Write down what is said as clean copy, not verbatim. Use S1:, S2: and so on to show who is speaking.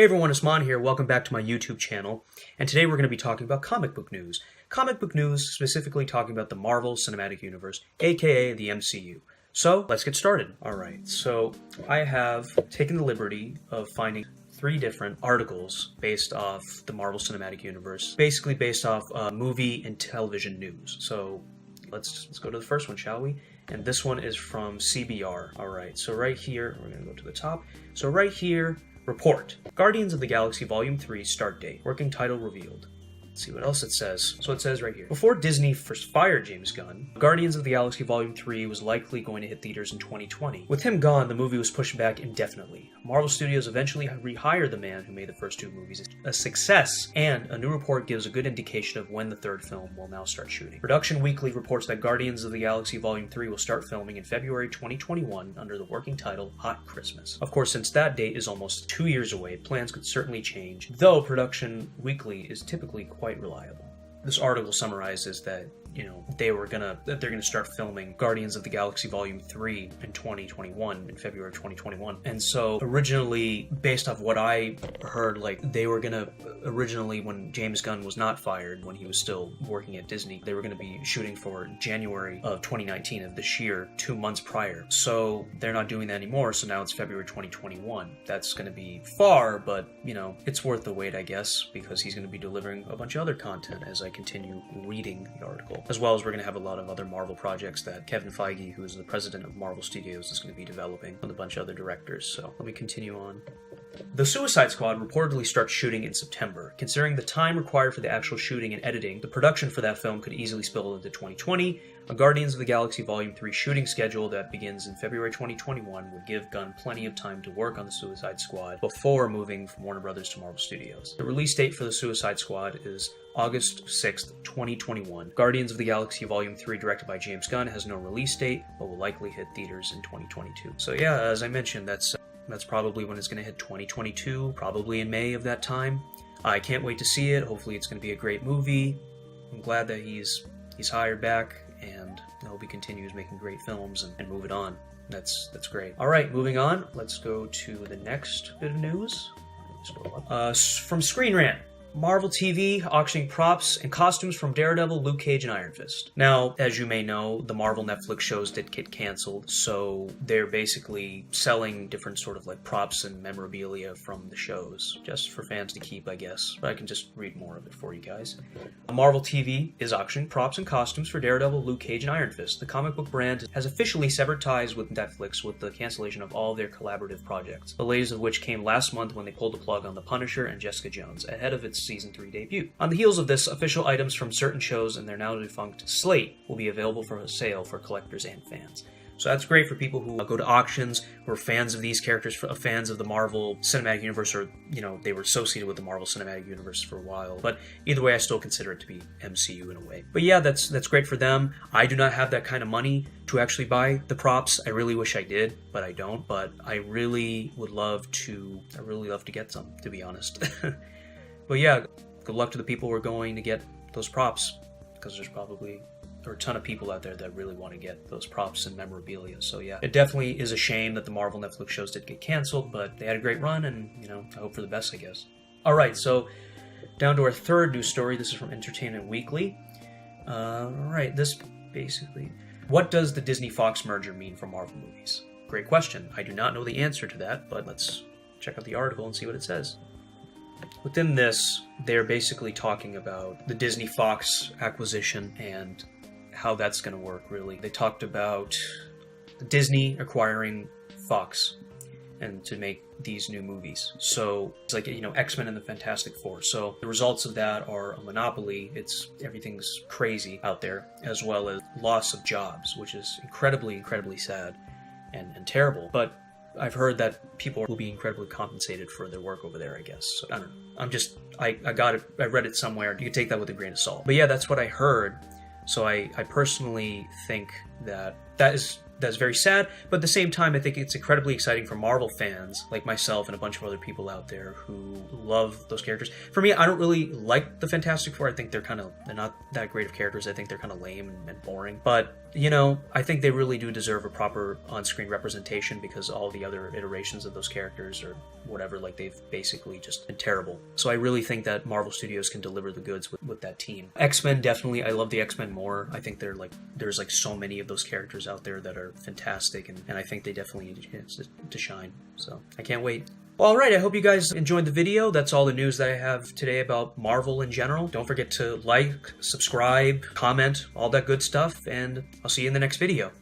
S1: Hey everyone, Usman here. Welcome back to my YouTube channel. And today we're going to be talking about comic book news. Comic book news, specifically talking about the Marvel Cinematic Universe, aka the MCU. So, let's get started. Alright, so I have taken the liberty of finding 3 different articles based off the Marvel Cinematic Universe, basically based off movie and television news. So, let's go to the first one, shall we? And this one is from CBR. Alright, so right here, we're going to go to the top. So right here, report. Guardians of the Galaxy Vol.3 start date. Working title revealed. Let's see what else it says. So it says right here. Before Disney first fired James Gunn, Guardians of the Galaxy Vol.3 was likely going to hit theaters in 2020. With him gone, the movie was pushed back indefinitely. Marvel Studios eventually rehired the man who made the first 2 movies a success, and a new report gives a good indication of when the third film will now start shooting. Production Weekly reports that Guardians of the Galaxy Vol.3 will start filming in February 2021 under the working title Hot Christmas. Of course, since that date is almost 2 years away, plans could certainly change, though Production Weekly is typically quite reliable. This article summarizes that, they're gonna start filming Guardians of the Galaxy Volume 3 in 2021, in February 2021. And so originally, based off what I heard, they were gonna, originally when James Gunn was not fired, when he was still working at Disney, they were gonna be shooting for January of 2019 of this year, 2 months prior. So they're not doing that anymore, so now it's February 2021. That's gonna be far, but, it's worth the wait, I guess, because he's gonna be delivering a bunch of other content as I continue reading the article. As well as we're going to have a lot of other Marvel projects that Kevin Feige, who is the president of Marvel Studios, is going to be developing with a bunch of other directors. So let me continue on. The Suicide Squad reportedly starts shooting in September. Considering the time required for the actual shooting and editing, the production for that film could easily spill into 2020. A Guardians of the Galaxy Volume 3 shooting schedule that begins in February 2021 would give Gunn plenty of time to work on the Suicide Squad before moving from Warner Brothers to Marvel Studios. The release date for the Suicide Squad is August 6th, 2021. Guardians of the Galaxy Volume 3, directed by James Gunn, has no release date, but will likely hit theaters in 2022. So yeah, as I mentioned, that's probably when it's going to hit 2022, probably in May of that time. I can't wait to see it. Hopefully it's going to be a great movie. I'm glad that he's hired back, and I hope he continues making great films and move it on. That's great. Alright, moving on. Let's go to the next bit of news. From Screen Rant. Marvel TV auctioning props and costumes from Daredevil, Luke Cage, and Iron Fist. Now, as you may know, the Marvel Netflix shows did get canceled, so they're basically selling different sort of props and memorabilia from the shows, just for fans to keep, I guess. But I can just read more of it for you guys. Marvel TV is auctioning props and costumes for Daredevil, Luke Cage, and Iron Fist. The comic book brand has officially severed ties with Netflix with the cancellation of all their collaborative projects, the latest of which came last month when they pulled the plug on The Punisher and Jessica Jones, ahead of its Season 3 debut. On the heels of this, official items from certain shows and their now defunct slate will be available for sale for collectors and fans. So that's great for people who go to auctions, who are fans of these characters, fans of the Marvel Cinematic Universe, or, they were associated with the Marvel Cinematic Universe for a while. But either way, I still consider it to be MCU in a way. But yeah, that's great for them. I do not have that kind of money to actually buy the props. I really wish I did, but I don't. But I really would love to, get some, to be honest. But yeah, good luck to the people who are going to get those props, because there are a ton of people out there that really want to get those props and memorabilia. So yeah, it definitely is a shame that the Marvel Netflix shows did get canceled, but they had a great run, and, I hope for the best, I guess. Alright, so down to our third news story. This is from Entertainment Weekly. Alright, this basically... What does the Disney-Fox merger mean for Marvel movies? Great question. I do not know the answer to that, but let's check out the article and see what it says. Within this, they're basically talking about the Disney-Fox acquisition and how that's going to work, really. They talked about Disney acquiring Fox and to make these new movies. So it's like, X-Men and the Fantastic Four. So the results of that are a monopoly. Everything's crazy out there, as well as loss of jobs, which is incredibly, incredibly sad and terrible. But I've heard that people will be incredibly compensated for their work over there, I guess. So, I don't know. I got it. I read it somewhere. You can take that with a grain of salt. But yeah, that's what I heard. So I personally think that is that's very sad, but at the same time, I think it's incredibly exciting for Marvel fans like myself and a bunch of other people out there who love those characters. For me, I don't really like the Fantastic Four. I think they're not that great of characters. I think they're kind of lame and boring. But, you know, I think they really do deserve a proper on-screen representation because all the other iterations of those characters or whatever, like, they've basically just been terrible. So I really think that Marvel Studios can deliver the goods with that team. X-Men, definitely. I love the X-Men more. I think there's like so many of those characters out there that are fantastic, and I think they definitely need a chance to shine. So I can't wait. Well, alright, I hope you guys enjoyed the video. That's all the news that I have today about Marvel in general. Don't forget to like, subscribe, comment, all that good stuff, and I'll see you in the next video.